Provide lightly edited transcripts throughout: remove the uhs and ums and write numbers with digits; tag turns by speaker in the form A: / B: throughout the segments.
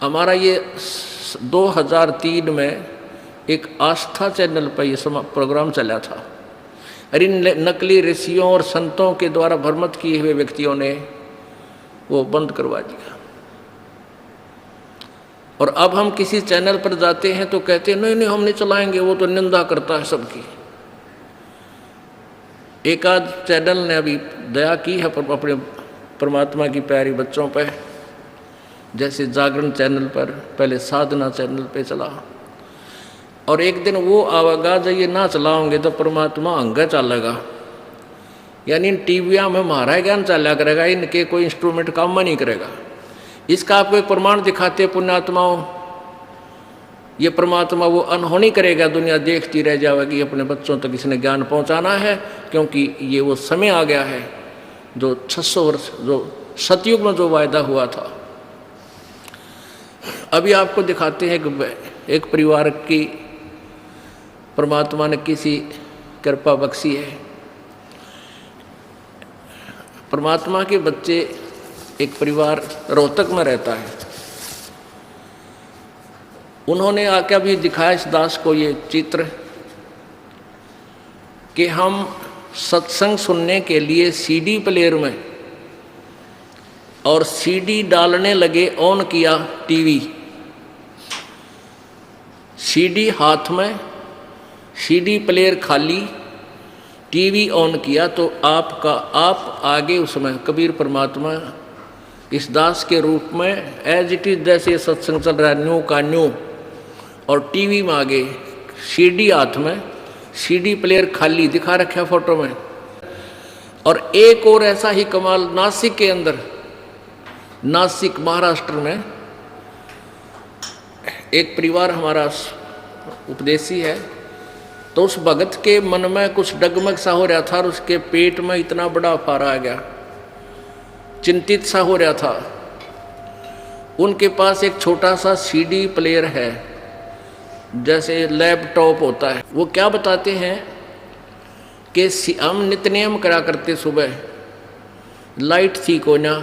A: हमारा ये 2003 में एक आस्था चैनल पर ये प्रोग्राम चला था। अरे नकली ऋषियों और संतों के द्वारा भ्रमित किए हुए व्यक्तियों ने वो बंद करवा दिया। और अब हम किसी चैनल पर जाते हैं तो कहते हैं नहीं नहीं हम नहीं चलाएंगे, वो तो निंदा करता है सबकी। एक आध चैनल ने अभी दया की है अपने परमात्मा की प्यारी बच्चों पर, जैसे जागरण चैनल पर, पहले साधना चैनल पे चला। और एक दिन वो आवेगा जब ये ना चलाओगे तो परमात्मा अंग चलेगा, यानी इन टीवियाँ में हमारा ज्ञान चला करेगा, इनके कोई इंस्ट्रूमेंट काम नहीं करेगा। इसका आपको एक प्रमाण दिखाते पुण्यात्माओं, ये परमात्मा वो अनहोनी करेगा, दुनिया देखती रह जाएगी। अपने बच्चों तक इसने ज्ञान पहुंचाना है, क्योंकि ये वो समय आ गया है जो 600 वर्ष जो सतयुग में जो वायदा हुआ था। अभी आपको दिखाते हैं कि एक परिवार की परमात्मा ने किसी कृपा बख्शी है। परमात्मा के बच्चे, एक परिवार रोहतक में रहता है, उन्होंने आके अभी दिखाया इस दास को ये चित्र कि हम सत्संग सुनने के लिए सीडी प्लेयर में और सीडी डालने लगे, ऑन किया टीवी, सीडी हाथ में, सीडी प्लेयर खाली, टीवी ऑन किया तो आप आगे उसमें कबीर परमात्मा इस दास के रूप में एज इट इज, जैसे सत्संग चल रहा है न्यू का न्यू, और टीवी में आगे सीडी हाथ में, सीडी प्लेयर खाली दिखा रखा फोटो में। और एक और ऐसा ही कमाल नासिक के अंदर, नासिक महाराष्ट्र में एक परिवार हमारा उपदेशी है, तो उस भगत के मन में कुछ डगमग सा हो रहा था और उसके पेट में इतना बड़ा फारा आ गया, चिंतित सा हो रहा था। उनके पास एक छोटा सा सीडी प्लेयर है, जैसे लैपटॉप होता है। वो क्या बताते हैं कि हम नित्य नियम करा करते, सुबह लाइट थी को ना,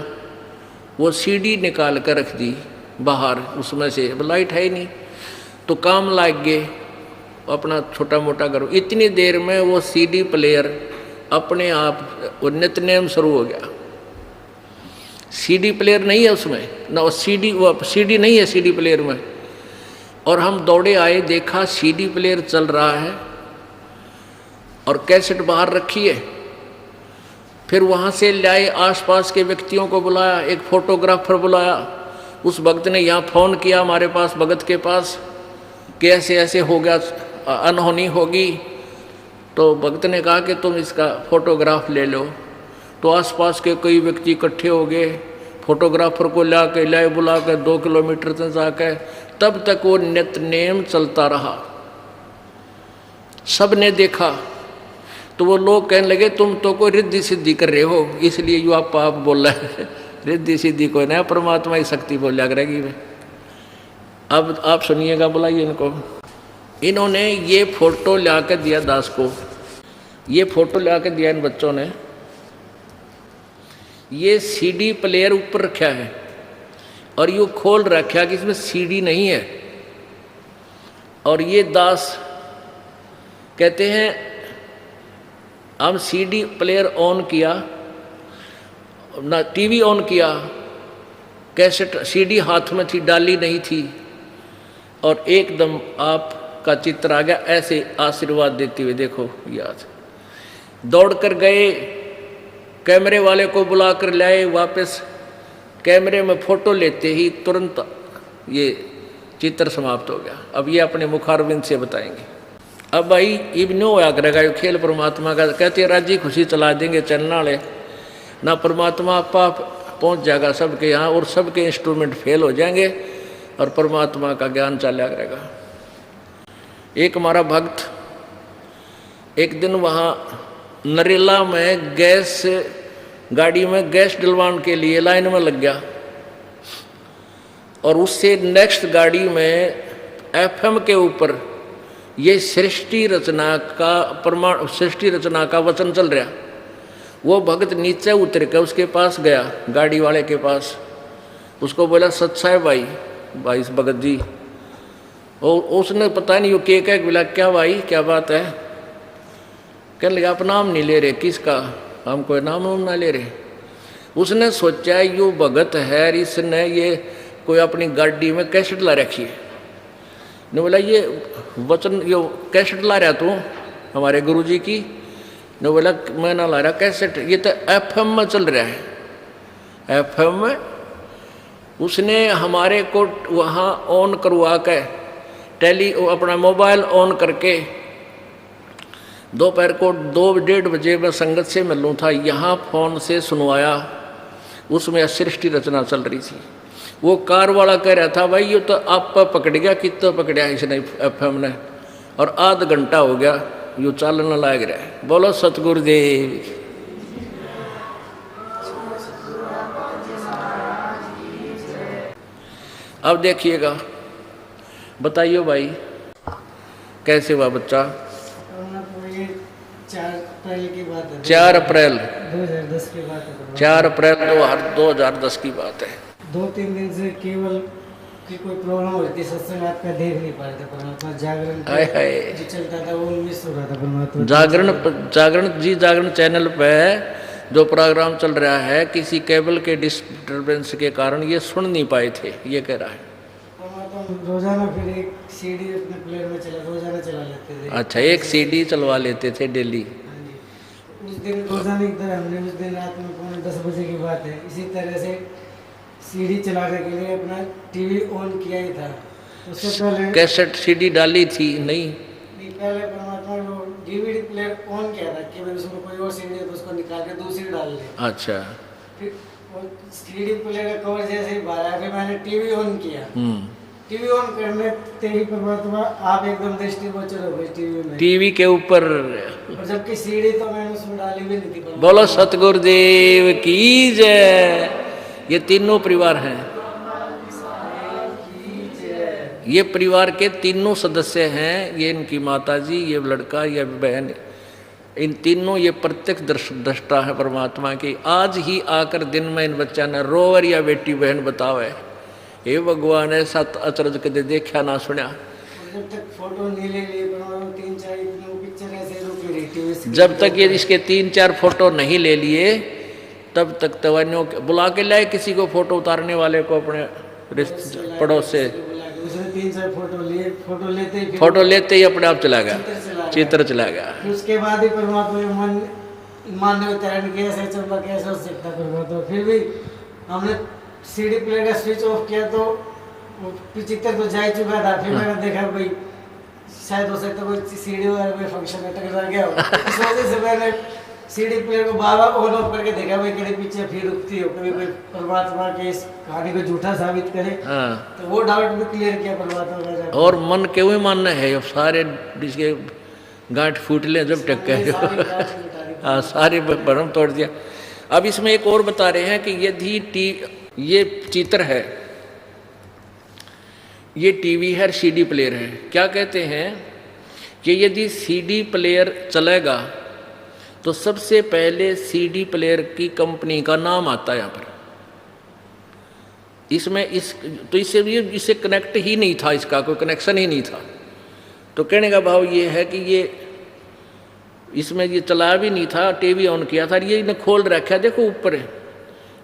A: वो सीडी निकाल कर रख दी बाहर, उसमें से लाइट है ही नहीं, तो काम लाग गए अपना छोटा मोटा करो। इतनी देर में वो सीडी प्लेयर अपने आप नित्य नियम शुरू हो गया। सीडी प्लेयर नहीं है उसमें ना, वो सीडी नहीं है सीडी प्लेयर में। और हम दौड़े आए, देखा सीडी प्लेयर चल रहा है और कैसेट बाहर रखी है। फिर वहाँ से लाए, आसपास के व्यक्तियों को बुलाया, एक फोटोग्राफर बुलाया। उस भक्त ने यहाँ फ़ोन किया हमारे पास, भगत के पास, कि ऐसे ऐसे हो गया, अनहोनी होगी। तो भक्त ने कहा कि तुम इसका फोटोग्राफ ले लो। तो आसपास के कई व्यक्ति इकट्ठे हो गए, फोटोग्राफर को लाए बुला कर 2 किलोमीटर तक जाकर, तब तक वो नित्य नेम चलता रहा। सब ने देखा तो वो लोग कहने लगे तुम तो कोई रिद्धि सिद्धि कर रहे हो, इसलिए यू आप बोल रहे हैं। रिद्धि सिद्धि कोई नया, परमात्मा की शक्ति बोलिया करेगी। अब आप सुनिएगा, बुलाइए इनको। इन्होंने ये फोटो ला कर दिया दास को, ये फोटो ला कर दिया इन बच्चों ने। ये सीडी प्लेयर ऊपर रखा है और ये खोल रखा कि इसमें सीडी नहीं है। और ये दास कहते हैं हम सीडी प्लेयर ऑन किया ना, टीवी ऑन किया, कैसेट सीडी हाथ में थी, डाली नहीं थी, और एकदम आपका चित्र आ गया ऐसे आशीर्वाद देते हुए। देखो याद, दौड़ कर गए, कैमरे वाले को बुलाकर लाए, वापस कैमरे में फोटो लेते ही तुरंत ये चित्र समाप्त हो गया। अब ये अपने मुखारबिंद से बताएंगे। अब भाई इब्नो होया करेगा ये खेल परमात्मा का, कहते राजी खुशी चला देंगे चलना वाले ना, परमात्मा आप पहुँच जाएगा सबके यहाँ और सबके इंस्ट्रूमेंट फेल हो जाएंगे और परमात्मा का ज्ञान चला करेगा। एक हमारा भक्त एक दिन वहाँ नरेला में गैस गाड़ी में गैस डलवाने के लिए लाइन में लग गया, और उससे नेक्स्ट गाड़ी में एफएम के ऊपर ये सृष्टि रचना का वचन चल रहा। वो भक्त नीचे उतर कर उसके पास गया, गाड़ी वाले के पास, उसको बोला सच्चा है भाई, भाई भगत जी, और उसने पता नहीं वो के बोला क्या भाई क्या बात है, कहने लगा आप नाम नहीं ले रहे, किसका, हम कोई नाम ना ले रहे। उसने सोचा यो भगत है, इसने ये कोई अपनी गाड़ी में कैसेट ला रखी है। ने बोला ये वचन यो कैसेट ला रहा तू हमारे गुरुजी की। ने बोला मैं ना ला रहा कैसेट, ये तो एफएम में चल रहा है। एफएम में उसने हमारे को वहाँ ऑन करवा के अपना मोबाइल ऑन करके दोपहर को 2-1:30 बजे मैं संगत से मिलूँ था, यहाँ फ़ोन से सुनवाया। उसमें सृष्टि रचना चल रही थी। वो कार वाला कह रहा था भाई ये तो आप पकड़ गया, कितना पकड़ा इसने एफएम ने, और आध घंटा हो गया यो चालन लाग रहा है। बोलो सतगुरुदेव। अब देखिएगा, बताइए भाई कैसे हुआ बच्चा।
B: 4 अप्रैल की बात है।
A: 4 अप्रैल
B: 2010 की बात है।
A: 4 अप्रैल 2010 की बात है।
B: 2-3 दिन से केवल की कोई प्रॉब्लम हो रही थी, सत्संग आपका देख नहीं पा रहे थे। परमात्मा जागरण जो चलता था वो मिस हो रहा था। परमात्मा जागरण चैनल पे जो प्रोग्राम चल रहा है, किसी केबल के डिस्टर्बेंस के कारण ये सुन नहीं पाए थे, ये कह रहा है। रोजाना फिर एक सीडी अपने प्लेयर में रोजाना चला लेते थे।
A: अच्छा, एक सीडी चलवा लेते थे डेली।
B: उस दिन रोजाना की तरह हमने उस दिन रात में 9:45 बजे की बात है, इसी तरह से सीडी चलाने के लिए अपना टीवी ऑन किया ही था। उससे पहले
A: कैसेट सीडी डाली थी नहीं,
B: पहले परमात्मा वो डीवीडी प्लेयर ऑन किया था कि भाई उसमें कोई और सीडी है तो उसको निकाल के दूसरी डाल ले।
A: अच्छा,
B: फिर वो सीडी प्लेयर का कवर जैसे ही बाहर आया, फिर मैंने टीवी ऑन किया। टीवी ऑन करने ते ही परमात्मा आप एकदम दृष्टिगोचर हो गए टीवी में, टीवी
A: के ऊपर।
B: और जबकि सीडी तो मैंने उसमें डाली भी नहीं थी।
A: बोलो सतगुरुदेव की जय। ये तीनों परिवार हैं, ये परिवार के तीनों सदस्य हैं। ये इनकी माताजी, ये लड़का, ये बहन, इन तीनों ये प्रत्यक्ष दृष्टा है परमात्मा की। आज ही आकर दिन में इन बच्चा ने रोवर या बेटी बहन बतावे, हे भगवान ऐसा अचरज कदे देखा ना सुना।
B: जब तक फोटो नहीं ले लिए 3-4 पिक्चर ऐसे रुकी रही थी।
A: जब तक ये इसके 3-4 फोटो नहीं ले लिए तब तक तवन्यों बुला के लाए किसी को, फोटो उतारने वाले को अपने पड़ोस से।
B: उसने 3-4 फोटो लिए,
A: फोटो लेते ही अपने आप चला गया, चित्र चला गया।
B: उसके बाद ही परमात्मा मन मान्य उतारण कैसे चंपा कैसे हो सकता परमात्मा। फिर भी हमने सीडी प्लेयर का स्विच ऑफ किया तो चित्र तो जा ही चुका था। फिर मैंने देखा भाई शायद हो सकता कोई सीडी वगैरह कोई फंक्शन में टकरा गया हो, इस वजह से मैंने सीडी प्लेयर को बार-बार ऑन ऑफ करके देखा भाई कहीं पीछे फिर रुकती हो, कभी कोई परमात्मा के इस कहानी को झूठा साबित करे। तो वो डाउट भी क्लियर किया परमात्मा का। और
A: मन के हुए मानना है ये सारे जिसके गांठ फूट ले जब टक के सारे भरम तोड़ दिया। अब इसमें एक और बता रहे हैं कि यदि ये चित्र है, ये टीवी है, सीडी प्लेयर है। क्या कहते हैं कि यदि सीडी प्लेयर चलेगा तो सबसे पहले सीडी प्लेयर की कंपनी का नाम आता है यहाँ पर। इसमें इससे कनेक्ट ही नहीं था, इसका कोई कनेक्शन ही नहीं था। तो कहने का भाव ये है कि ये इसमें ये चला भी नहीं था, टीवी ऑन किया था, ये इन्हें खोल रखा है। देखो ऊपर है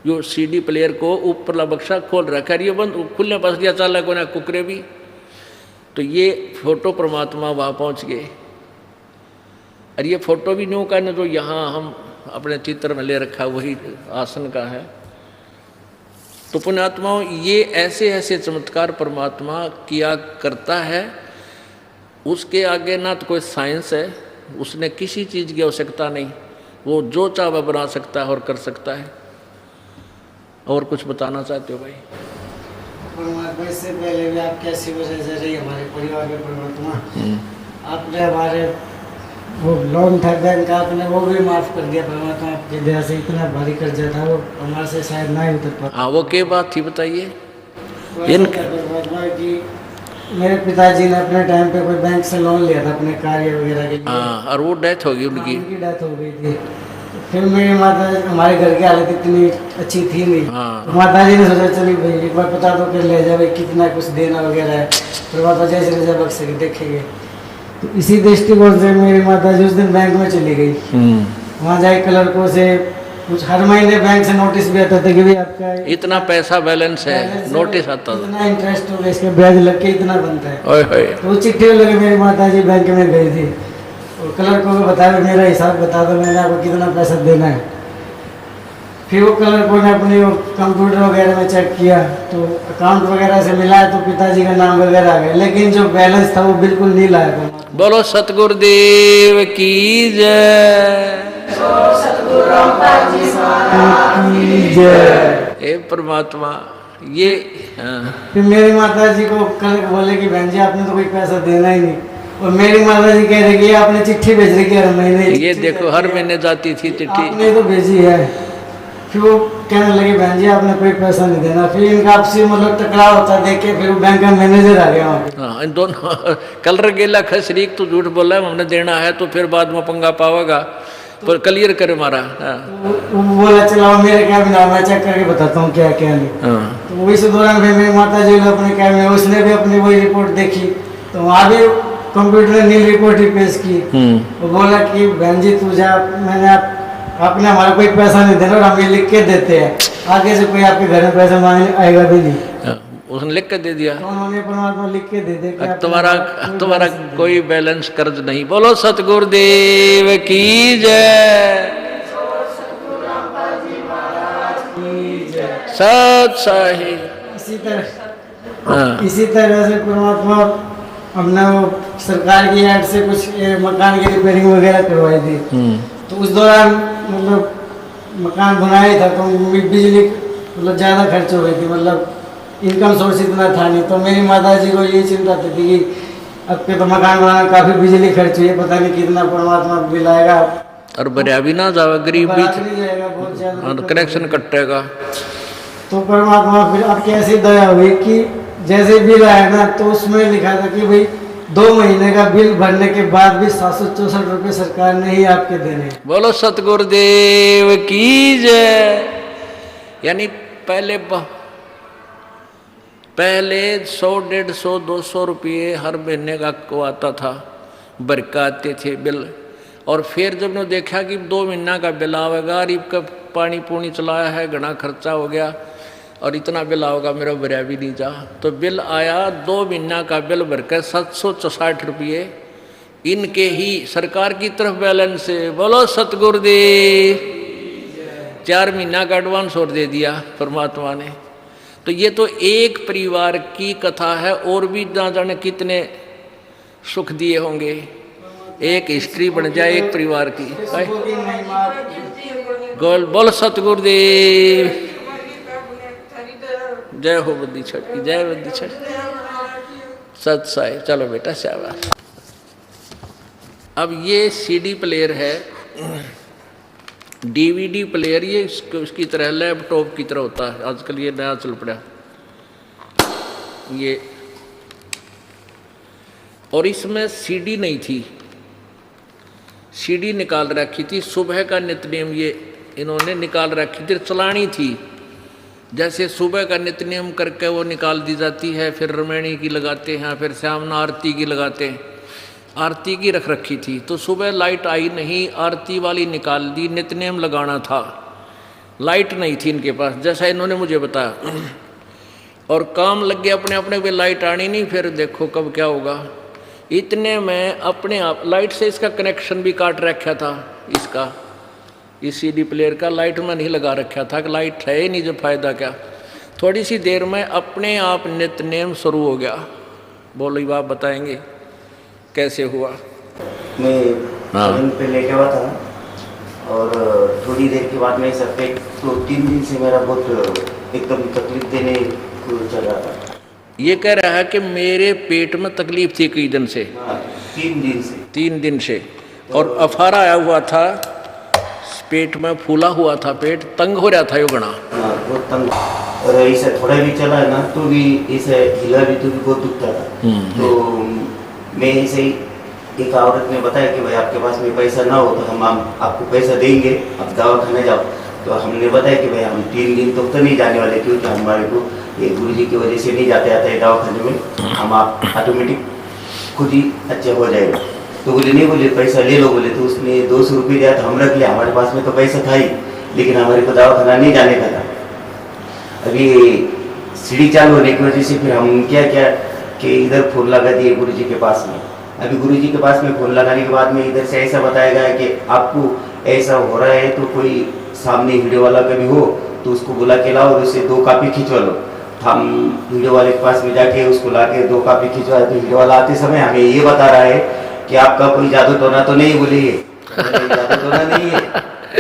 A: जो सीडी प्लेयर को ऊपरला बक्सा खोल रखा है, ये बंद खुलने पास दिया चालक को ना कुकरे भी। तो ये फोटो परमात्मा वहाँ पहुँच गए। और ये फोटो भी न्यू का न जो यहाँ हम अपने चित्र में ले रखा वही आसन का है। तो पुण्यात्माओं ये ऐसे ऐसे चमत्कार परमात्मा किया करता है, उसके आगे ना तो कोई साइंस है, उसने किसी चीज़ की आवश्यकता नहीं, वो जो चाहे बना सकता है और कर सकता है। और कुछ बताना चाहते हो भाई?
B: परमात्मा इससे पहले भी आप कैसी वजह से रही हमारे परिवार में परमात्मा, आपने हमारे वो लोन था बैंक का, आपने वो भी माफ़ कर दिया परमात्मा। आपके दया से इतना भारी कर्जा था वो हमारे से शायद ना ही उतर पाता।
A: हाँ, वो क्या बात थी बताइए?
B: परमात्मा की मेरे पिताजी ने अपने टाइम पे कोई बैंक से लोन लिया था अपने कार्य वगैरह के लिए।
A: हाँ, और वो डेथ होगी उनकी
B: डेथ हो गई थी। फिर मेरी माता हमारे घर की हालत इतनी अच्छी थी नहीं।
A: हाँ।
B: तो माता जी ने सोचा चलिए भाई एक बार पता तो कर ले जाए भाई कितना कुछ देना वगैरह है, फिर माता जैसे जैसे बख सके देखेंगे। तो इसी दृष्टिकोण से मेरी माता जी उस दिन बैंक में चली गई। वहाँ जाए क्लर्कों से कुछ हर महीने बैंक से नोटिस भी आता था कि भाई आपका
A: इतना पैसा बैलेंस है, नोटिस आता था।
B: इतना इंटरेस्ट होगा, इसका ब्याज लग के इतना बनता है।
A: ओए होए।
B: तो वो चिट्ठी लगे मेरी माता जी बैंक में गई थी और क्लर्कों को बताया मेरा हिसाब बता दो, मैंने आपको कितना पैसा देना है। फिर वो क्लर्कों ने अपनी वो कंप्यूटर वगैरह में चेक किया तो अकाउंट वगैरह से मिलाया तो पिताजी का नाम वगैरह आ गया, लेकिन जो बैलेंस था वो बिल्कुल नहीं लाया था।
A: बोलो सतगुरुदेव की जय। हे परमात्मा ये हाँ।
B: फिर मेरी माता जी को कल बोले कि बहन जी आपने तो कोई पैसा देना ही नहीं, और मेरी माता जी कह रही कि आपने चिट्ठी भेज रही हर महीने,
A: ये देखो हर महीने जाती थी चिट्ठी,
B: आपने तो भेजी है। फिर वो कहने लगे बहन जी आपने कोई पैसा नहीं देना। फिर इनका आपसी मतलब टकराव होता देख के फिर वो बैंक का मैनेजर आ गया वहाँ पे।
A: हाँ इन दोनों कलर गेला खसरीक तो झूठ बोला है हमने देना है तो फिर बाद में पंगा पावेगा, पर क्लियर करे मारा। हाँ।
B: वो बोला चलाओ मेरे क्या भी नाम है चेक करके बताता हूँ क्या क्या नहीं।
A: हाँ।
B: तो इस दौरान फिर मेरी माता जी ने अपने कैब में उसने भी अपनी वही रिपोर्ट देखी तो वहाँ भी कंप्यूटर ने नील रिपोर्ट ही पेश की। वो बोला कि बहन जी तू जा, मैंने आपने हमारा कोई पैसा नहीं देना और हम ये लिख के देते हैं, आगे से कोई आपके घर में पैसा मांगने आएगा भी नहीं।
A: हाँ, उसने लिख के दे दिया।
B: तो उन्होंने परमात्मा लिख के दे दे कि
A: तुम्हारा कोई बैलेंस कर्ज नहीं। बोलो सतगुरुदेव की जय। सत साहिब।
B: इसी तरह से परमात्मा हमने वो सरकार की ऐड से कुछ मकान की रिपेयरिंग वगैरह करवाई थी। तो उस दौरान मतलब मकान बनाया था तो बिजली मतलब ज़्यादा खर्च हो गई थी, मतलब इनकम सोर्स इतना था नहीं। तो मेरी माता जी को ये चिंता थी कि अब के तो मकान बनाने में काफ़ी बिजली खर्च हुई है, पता नहीं कितना परमात्मा बिल आएगा
A: और बरिया भी ना जावे, गरीब भी
B: जाएगा बहुत ज़्यादा,
A: कनेक्शन कटेगा।
B: तो परमात्मा फिर अब कैसी दया हुई कि जैसे बिल आया ना तो उसमें लिखा था कि भाई 2 महीने का बिल भरने के बाद भी 764 रुपये सरकार ने ही आपके देने।
A: बोलो सतगुरुदेव की जय। यानी पहले 100, 150, 200 रुपये हर महीने का को आता था, भर के आते थे बिल। और फिर जब ने देखा कि 2 महीना का बिल आवेगा, गरीब का पानी पूनी चलाया है, घना खर्चा हो गया और इतना बिल आओगा मेरा भरिया भी नहीं जा, तो बिल आया 2 महीना का बिल भरकर 764 रुपये इनके ही सरकार की तरफ बैलेंस से। बोलो सतगुरुदेव। 4 महीना का एडवांस और दे दिया परमात्मा ने। तो ये तो एक परिवार की कथा है, और भी ना जाने कितने सुख दिए होंगे। एक हिस्ट्री बन जाए एक परिवार की। बोल सतगुरुदेव। जय हो बुद्धि छठ की, जय बुद्धि छठ। सत साहिब। चलो बेटा शाबाश। अब ये सीडी प्लेयर है, डीवीडी प्लेयर, ये उसकी तरह लैपटॉप की तरह होता है, आजकल ये नया चल पड़ा ये। और इसमें सीडी नहीं थी, सीडी निकाल रखी थी। सुबह का नित्यनेम ये इन्होंने निकाल रखी थी, चलानी थी। जैसे सुबह का नित्यनेम करके वो निकाल दी जाती है, फिर रमैणी की लगाते हैं, फिर श्यामना आरती की लगाते हैं। आरती की रख रखी थी, तो सुबह लाइट आई नहीं, आरती वाली निकाल दी, नित्यनेम लगाना था, लाइट नहीं थी इनके पास, जैसा इन्होंने मुझे बताया। और काम लग गया अपने अपने पे, लाइट आनी नहीं, फिर देखो कब क्या होगा। इतने में अपने आप लाइट से इसका कनेक्शन भी काट रखा था, इसका इस सीडी प्लेयर का लाइट में नहीं लगा रखा था कि लाइट है ही नहीं, जो फायदा क्या। थोड़ी सी देर में अपने आप नित्यनेम शुरू हो गया। बोलो बाप बताएंगे कैसे हुआ।
C: मैं पे लेके हुआ था और थोड़ी देर के बाद में सर पे तो 3 दिन से मेरा बहुत एकदम तकलीफ देने को चल रहा था।
A: ये कह रहा है कि मेरे पेट में तकलीफ थी कई दिन से। 3 दिन से और अफारा आया हुआ था, पेट में फूला हुआ था, पेट तंग हो रहा था यो घना।
C: बहुत तंग, और ऐसा थोड़ा भी चला है ना तो भी ऐसा हिला भी तो भी बहुत दुखता था। तो मैं ऐसे ही एक औरत ने बताया कि भाई आपके पास में पैसा ना हो तो हम आपको पैसा देंगे, आप दवाखाने जाओ। तो हमने बताया कि भाई हम 3 दिन तक तो नहीं जाने वाले, क्योंकि हमारे को ये गुरुजी की वजह से नहीं जाते आते दवाखाने में, हम आप ऑटोमेटिक खुद ही अच्छे हो जाएगा। तो बोले नहीं, बोले पैसा ले लो। बोले तो उसने 200 रुपये दिया तो हम रख लिया, हमारे पास में तो पैसा था ही, लेकिन हमारे को दवाखाना नहीं जाने का था। अभी सीढ़ी चालू होने की वजह से फिर हम क्या कि इधर फोन लगा दिए गुरुजी के पास में। अभी गुरुजी के पास में फोन लगाने के बाद में इधर से ऐसा बताया गया कि आपको ऐसा हो रहा है तो कोई सामने वीडियो वाला कभी हो तो उसको बुला के लाओ और उससे 2 कॉपी खिंचवा लो। हम वीडियो वाले के पास में जाके उसको ला के 2 कॉपी खिंचवाए तो वीडियो वाला आते समय हमें ये बता रहा है कि आपका कोई जादू टोना तो नहीं। बोले जादू टोना नहीं है,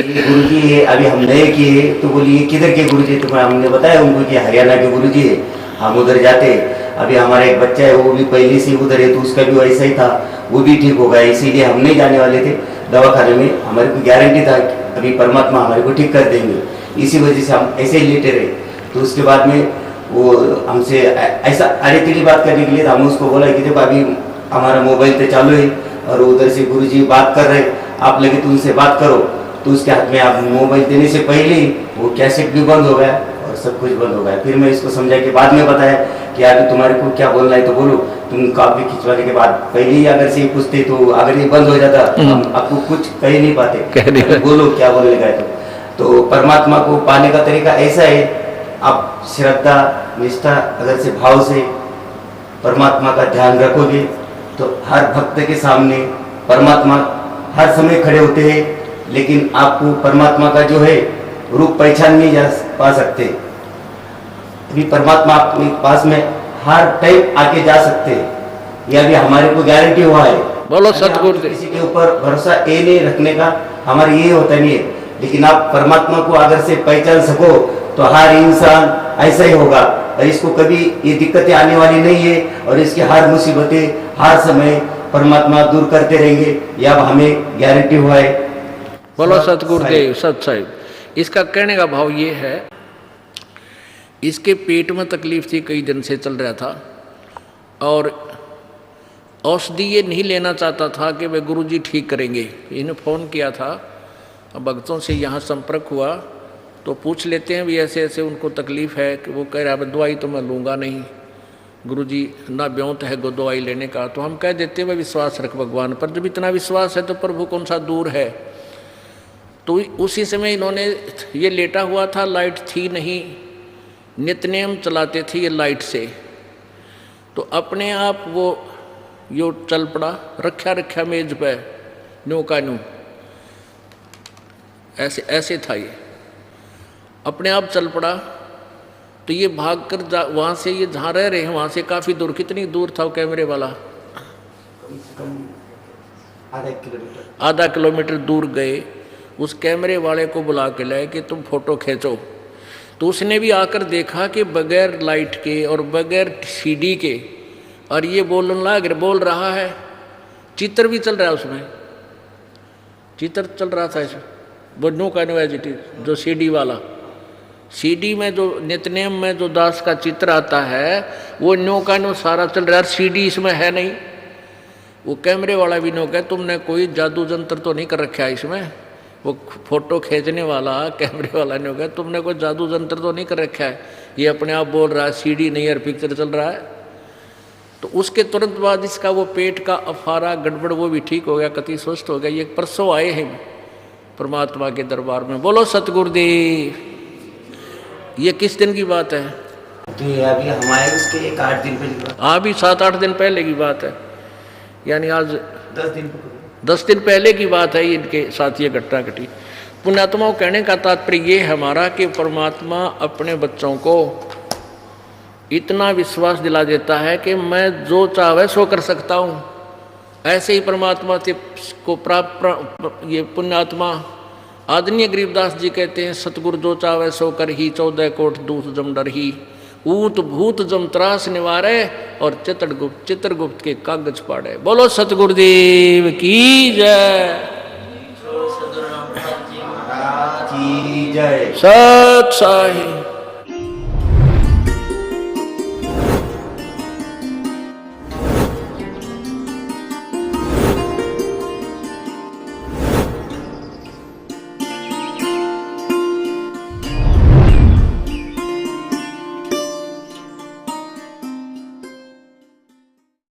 C: ये गुरुजी है, अभी हम नए किए। तो बोलिए किधर के गुरुजी? तो हमने बताया उनको कि हरियाणा के गुरुजी है, हम उधर जाते। अभी हमारा एक बच्चा है वो भी पहले से उधर है तो उसका भी वैसा ही था, वो भी ठीक हो गया, इसीलिए हम नहीं जाने वाले थे दवाखाने में। हमारे को गारंटी था कि अभी परमात्मा हमारे को ठीक कर देंगे, इसी वजह से हम ऐसे ही लेटे रहे। तो उसके बाद में वो हमसे ऐसा अरे तेरी बात करने के लिए हम उसको बोला कि देखो अभी हमारा मोबाइल तो चालू है और उधर से गुरुजी बात कर रहे, आप लगे तो उनसे बात करो। तो उसके हाथ में आप मोबाइल देने से पहले ही वो कैसेट भी बंद हो गया और सब कुछ बंद हो गया। फिर मैं इसको समझा के बाद में बताया कि अभी तुम्हारे को क्या बोलना है तो बोलो। तुम कॉपी खिंचवाने के बाद पहले ही अगर से पूछते तो अगर ये बंद हो जाता हम आपको कुछ कह नहीं पाते, बोलो क्या बोलने का है। तो परमात्मा को पाने का तरीका ऐसा है, आप श्रद्धा निष्ठा अगर से भाव से परमात्मा का ध्यान रखोगे तो हर भक्त के सामने परमात्मा हर समय खड़े होते हैं, लेकिन आपको परमात्मा का जो है रूप पहचान नहीं जा पा सकते। अभी परमात्मा आपके पास में हर टाइम आके जा सकते हैं, यह भी हमारे को गारंटी हुआ है।
A: बोलो सतगुरु।
C: किसी के ऊपर भरोसा ये नहीं रखने का, हमारे ये होता नहीं है, लेकिन आप परमात्मा को अगर से पहचान सको तो हर इंसान ऐसा ही होगा और इसको कभी ये दिक्कतें आने वाली नहीं है और इसकी हर मुसीबतें हर समय परमात्मा दूर करते रहेंगे, यह हमें गारंटी हुआ है।
A: बोलो सतगुरुदेव सत साहिब। इसका कहने का भाव ये है, इसके पेट में तकलीफ थी, कई दिन से चल रहा था और औषधि ये नहीं लेना चाहता था कि वे गुरुजी ठीक करेंगे। इन्हें फ़ोन किया था, अब भक्तों से यहाँ संपर्क हुआ तो पूछ लेते हैं भी ऐसे ऐसे उनको तकलीफ़ है कि वो कह रहा है दवाई तो मैं लूँगा नहीं, गुरुजी ना ब्योंत है गो दवाई लेने का। तो हम कह देते हैं भाई विश्वास रख भगवान पर, जब इतना विश्वास है तो प्रभु कौन सा दूर है। तो उसी समय इन्होंने ये लेटा हुआ था, लाइट थी नहीं, नित्यनेम चलाते थे ये लाइट से, तो अपने आप वो यो चल पड़ा, रखा मेज पे न्यू का न्यू, ऐसे ऐसे था ये, अपने आप चल पड़ा। तो ये भाग कर वहाँ से, ये जहाँ रह रहे हैं वहाँ से काफ़ी दूर, कितनी दूर था वो कैमरे वाला? आधा किलोमीटर दूर गए। उस कैमरे वाले को बुला के लाए कि तुम फोटो खींचो। तो उसने भी आकर देखा कि बगैर लाइट के और बगैर सीडी के, और ये बोल रहा है, चित्र भी चल रहा है उसमें, चित्र चल रहा था इसमें, वो नो का यूनिवर्सिटी जो सीडी वाला, सीडी में जो नित्यनेम में जो दास का चित्र आता है वो नो का नो सारा चल रहा है, सीडी इसमें है नहीं। वो कैमरे वाला भी नो कहे तुमने कोई जादू जंत्र तो नहीं कर रखा है इसमें। वो फोटो खींचने वाला कैमरे वाला ने कहा तुमने कोई जादू जंत्र तो नहीं कर रखा है, ये अपने आप बोल रहा है सीडी नहीं है, पिक्चर चल रहा है। तो उसके तुरंत बाद इसका वो पेट का अफारा गड़बड़ वो भी ठीक हो गया, कति स्वस्थ हो गया। ये परसों आए हैं परमात्मा के दरबार में। बोलो सतगुरुदेव। ये किस दिन की बात है?
C: तो ये अभी हमारे उसके 8 दिन पहले की बात।
A: हाँ, अभी 7-8 दिन पहले की बात है, यानी आज 10 दिन पहले की बात है। इनके साथ ये घटना घटी। पुण्यात्माओं, कहने का तात्पर्य ये है हमारा कि परमात्मा अपने बच्चों को इतना विश्वास दिला देता है कि मैं जो चाहे सो कर सकता हूँ। ऐसे ही परमात्मा से को प्राप्त ये पुण्यात्मा आदरणीय गरीबदास जी कहते हैं, सतगुरु जो चाहे सो कर ही, 14 कोट दूत जम डर ही, ऊत भूत जम त्रास निवारे, और चित्रगुप्त के कागज पाड़े। बोलो सतगुरुदेव की जय।
C: जय
A: सत साहिब।